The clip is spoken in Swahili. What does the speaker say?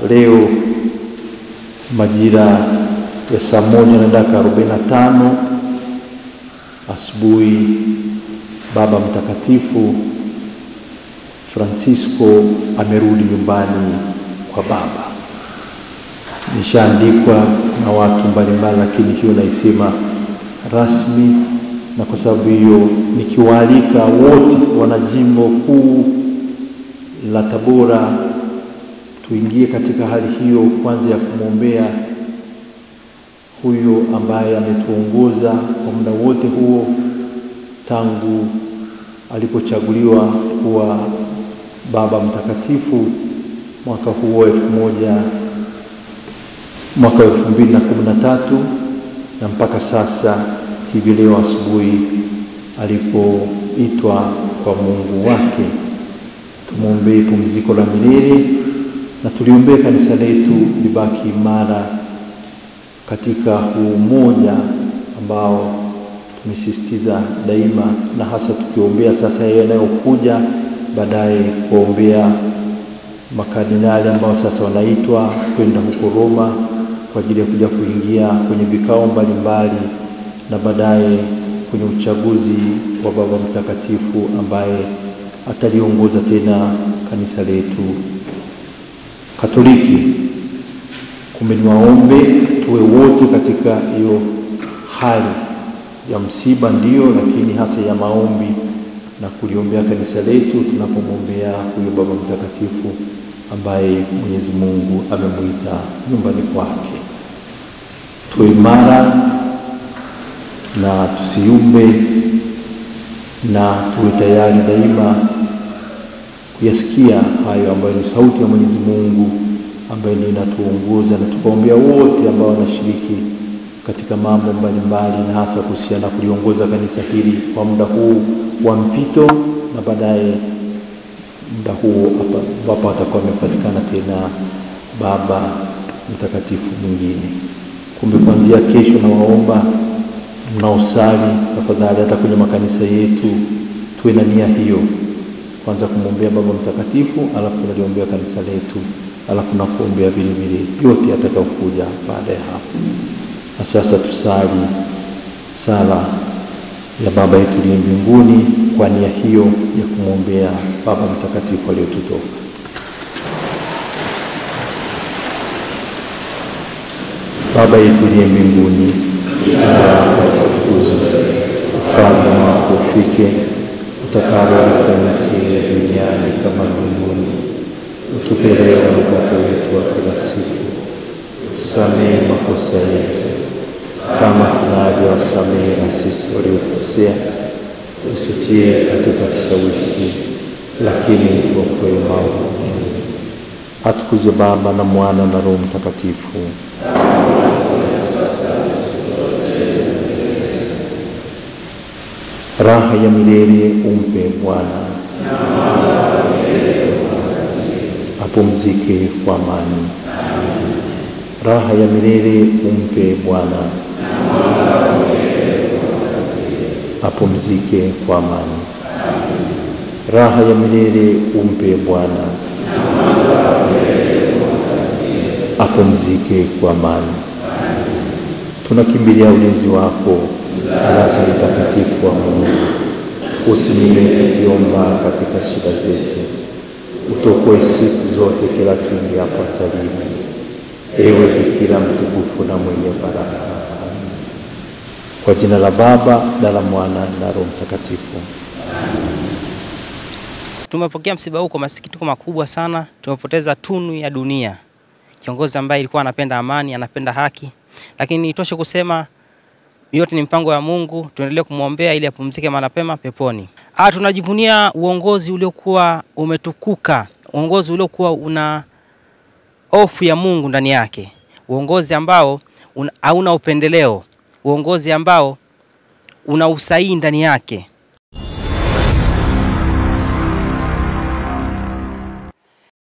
leo majira ya saa 1:45 asubuhi, Baba Mtakatifu Francisco amerudi nyumbani kwa Baba. Nishaandikwa na watu mbalimbali, lakini hiyo naisema rasmi, na kwa sababu hiyo nikiwaalika wote wana jimbo kuu la Tabora tuingie katika hali hiyo, kwanza ya kumwombea huyo ambaye ametuongoza kwa muda wote huo tangu alipochaguliwa kuwa Baba Mtakatifu mwaka huo 2013 na mpaka sasa hivi leo asubuhi alipoitwa kwa Mungu wake. Tumuombee pumziko la milele na tuliombee kanisa letu libaki imara katika umoja ambao tumesisitiza daima, na hasa tukiombea sasa yanayokuja baadaye, kuombea makardinali ambao sasa wanaitwa kwenda huko Roma kwa ajili ya kuja kuingia kwenye vikao mbalimbali na baadaye kwenye uchaguzi wa Baba Mtakatifu ambaye ataliongoza tena kanisa letu Katoliki. Kumbe niwaombe tuwe wote katika hiyo hali ya msiba, ndio, lakini hasa ya maombi na kuliombea kanisa letu tunapomwombea huyo Baba Mtakatifu ambaye Mwenyezi Mungu amemuita nyumbani kwake. Tuwe imara na tusiyumbe, na tuwe tayari daima kuyasikia hayo ambayo ni sauti ya Mwenyezi Mungu ambaye ndiye inatuongoza, na tukaombea wote ambao wanashiriki katika mambo mbalimbali, na hasa kuhusiana na kuliongoza kanisa hili kwa muda huu wa mpito, na baadaye muda huu ambapo atakuwa amepatikana tena Baba Mtakatifu mwingine. Kumbe kuanzia kesho na waomba mnaosali tafadhali, hata kwenye makanisa yetu tuwe na nia hiyo, kwanza kumwombea Baba Mtakatifu, alafu tunaliombea kanisa letu, alafu na kuombea vile vile yote atakayokuja baada ya hapo. Na sasa tusali sala ya Baba yetu aliye mbinguni kwa nia hiyo ya kumwombea Baba Mtakatifu aliyotutoka. Baba yetu aliye mbinguni, ufalme wako ufike, utakalo lifanyike duniani kama mbinguni. Utupe leo mkate wetu wa kila siku. Samehe makosa yetu kama tunavyowasamehe na sisi waliotukosea, usitie katika kishawishi, lakini tuokoe maovu. Atukuzwe Baba na Mwana na Roho Mtakatifu. Raha ya milele umpe Bwana, apumzike kwa amani. Raha ya milele umpe Bwana, apumzike kwa amani. Raha ya milele umpe Bwana, apumzike kwa amani. Tunakimbilia ulinzi wako, Darasa Mtakatifu wa Mungu. Usimame tukiomba katika shida zetu, utokoe siku zote kila tuingiapo hatarini. Ewe Bikira mtukufu na mwenye baraka. Amen. Kwa jina la Baba na la Mwana na Roho Mtakatifu. Tumepokea msiba huu kwa masikitiko makubwa sana. Tumepoteza tunu ya dunia, kiongozi ambaye alikuwa anapenda amani, anapenda haki. Lakini itoshe kusema yote ni mpango wa Mungu. Tuendelee kumwombea ili apumzike mahali pema peponi. Tunajivunia uongozi uliokuwa umetukuka, uongozi uliokuwa una hofu ya Mungu ndani yake, uongozi ambao hauna upendeleo, uongozi ambao una usahihi ndani yake.